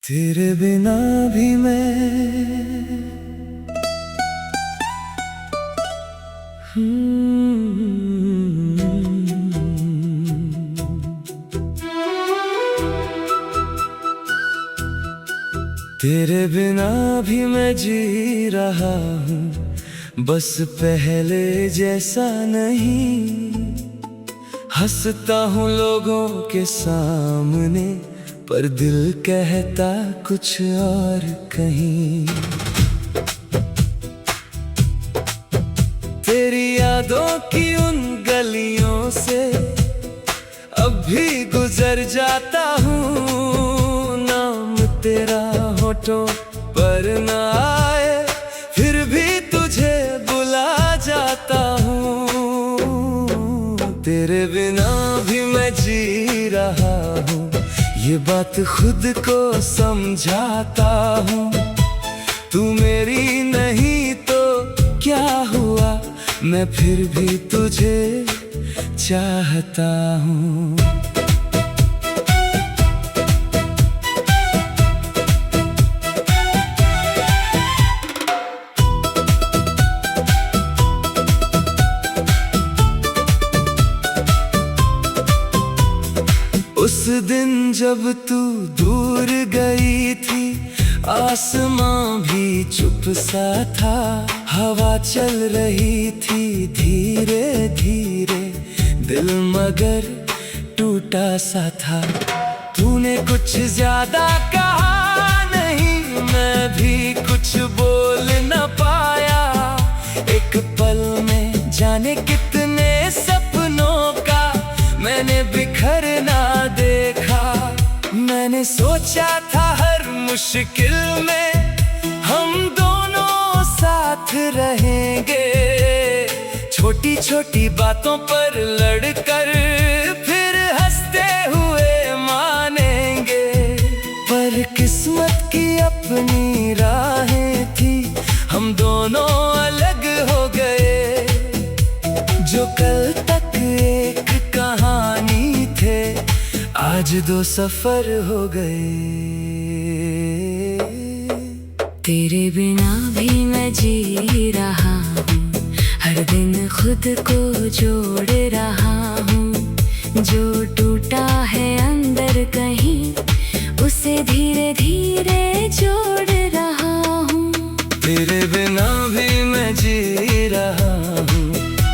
तेरे बिना भी मैं तेरे बिना भी मैं जी रहा हूँ, बस पहले जैसा नहीं। हंसता हूँ लोगों के सामने, पर दिल कहता कुछ और कहीं। तेरी यादों की उन गलियों से अब भी गुजर जाता हूँ। नाम तेरा होठों पर न आए, फिर भी तुझे बुला जाता हूँ। तेरे बिना भी मैं जी रहा हूँ, ये बात खुद को समझाता हूँ। तू मेरी नहीं तो क्या हुआ, मैं फिर भी तुझे चाहता हूँ। उस दिन जब तू दूर गई थी, आसमां भी चुप सा था। हवा चल रही थी धीरे धीरे, दिल मगर टूटा सा था। तूने कुछ ज्यादा कहा नहीं, मैं भी कुछ बोल न पाया। एक पल में जाने कितने सपनों का मैंने बिखरना देखा। मैंने सोचा था हर मुश्किल में हम दोनों साथ रहेंगे। छोटी छोटी बातों पर लड़कर फिर हंसते हुए मानेंगे। पर किस्मत की अपनी राहें थी, हम दोनों अलग हो गए। जो कल तक एक कहानी थे, आज दो सफर हो गए। तेरे बिना भी मैं जी रहा हूँ, हर दिन खुद को जोड़ रहा हूँ। जो टूटा है अंदर कहीं, उसे धीरे धीरे जोड़ रहा हूँ। तेरे बिना भी मैं जी रहा हूँ,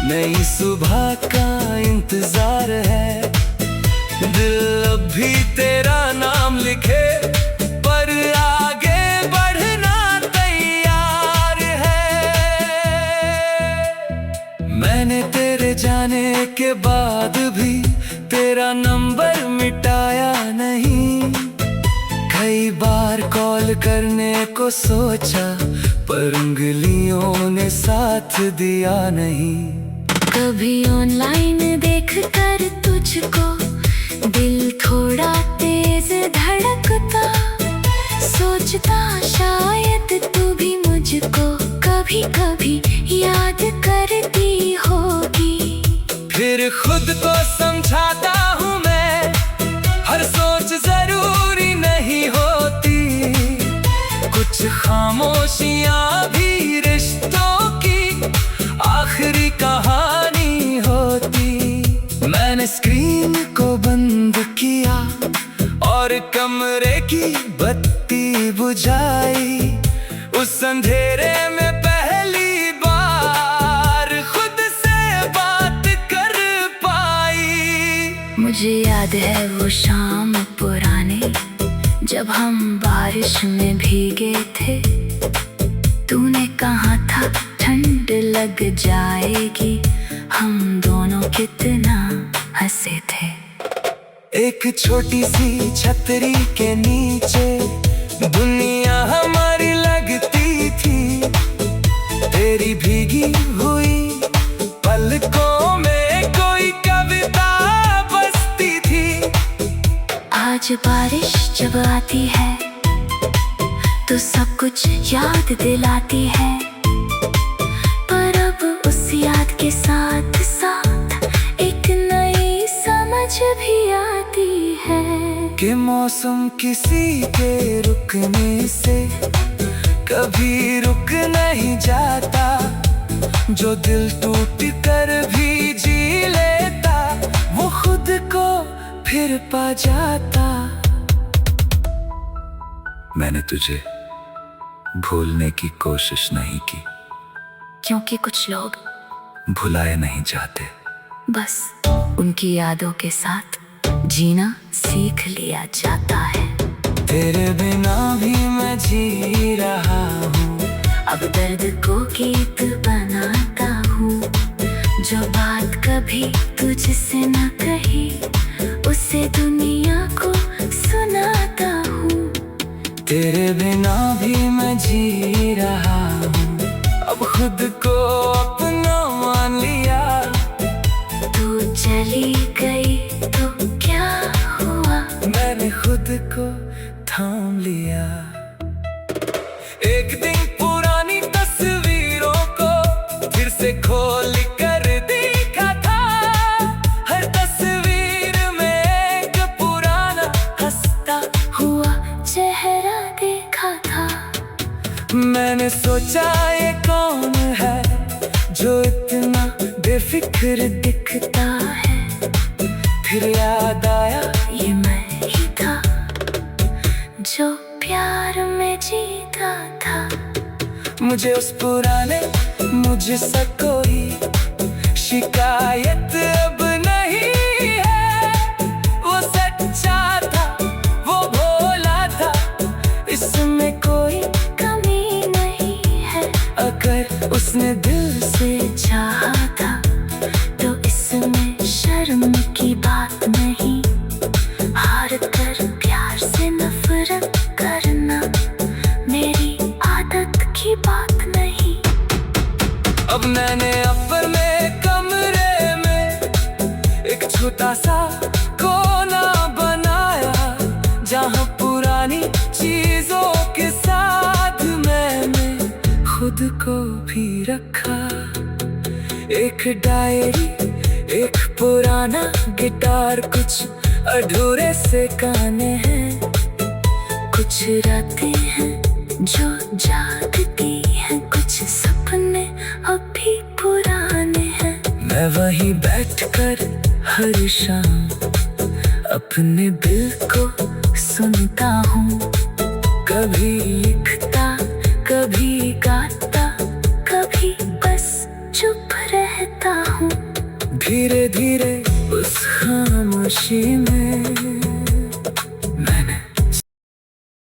नई सुबह का इंतजार है। दिल अब भी तेरा नाम लिखे, पर आगे बढ़ना तैयार है। मैंने तेरे जाने के बाद भी तेरा नंबर मिटाया नहीं। कई बार कॉल करने को सोचा, पर उंगलियों ने साथ दिया नहीं। कभी ऑनलाइन देख कर तुझको दिल थोड़ा तेज धड़कता। सोचता शायद तू भी मुझको कभी कभी याद करती होगी। फिर खुद को समझाता हूँ मैं, हर सोच जरूरी नहीं होती। कुछ खामोशियाँ भी रिश्तों की आखिरी कहानी होती। मैंने स्क्रीन को बंद किया और कमरे की बत्ती बुझाई। उस अंधेरे में पहली बार खुद से बात कर पाई। मुझे याद है वो शाम पुराने, जब हम बारिश में भीगे थे। तूने कहा था ठंड लग जाएगी, हम दोनों कितना हंसे थे। एक छोटी सी छतरी के नीचे दुनिया हमारी लगती थी। तेरी भीगी हुई पलकों में कोई कविता बसती थी। आज बारिश जब आती है तो सब कुछ याद दिलाती है। पर अब उस याद के साथ साथ एक नई समझ भी आती है। कि मौसम किसी के रुकने से कभी रुक नहीं जाता। जो दिल टूट कर भी जी लेता वो खुद को फिर पा जाता। मैंने तुझे भूलने की कोशिश नहीं की, क्योंकि कुछ लोग भुलाए नहीं जाते, बस उनकी यादों के साथ जीना सीख लिया जाता है। तेरे बिना भी मैं जी रहा हूँ, अब दर्द को गीत बनाता हूँ। जो बात कभी तुझसे न कही उसे दुनिया को सुनाता हूँ। तेरे बिना भी मैं जी रहा हूँ, अब खुद को अपना मान लिया। तू चली गई तो क्या हुआ, मैंने खुद को थाम लिया। एक दिन पुरानी तस्वीरों को फिर से खोल कर देखा था। हर तस्वीर में एक पुराना हंसता हुआ चेहरा देखा था। मैंने सोचा ये कौन है जो इतना बेफिक्र दिखता है। फिर याद आया ये मैं ही था जो प्यार में जीता था। मुझे उस पुराने मुझसे कोई शिकायत अब नहीं है। वो सच्चा था, वो भोला था, इसमें कोई कमी नहीं है। अगर उसने दिल से चाहा था तो इसमें शर्म की बात नहीं। हार कर प्यार से नफरत करना मेरी आदत की बात नहीं। अब मैंने अपने कमरे में एक छोटा सा कोना बनाया, जहाँ पुरानी चीजों के साथ मैंने खुद को भी रखा। एक डायरी, एक पुराना गिटार, कुछ अधूरे से गाने हैं, कुछ रातें हैं जो जागती हैं, कुछ सपने अभी पुराने हैं। मैं वहीं बैठकर हर शाम अपने दिल को सुनता हूँ। कभी लिखता, कभी गाता, कभी बस चुप रहता हूँ। धीरे धीरे उस खामोशी में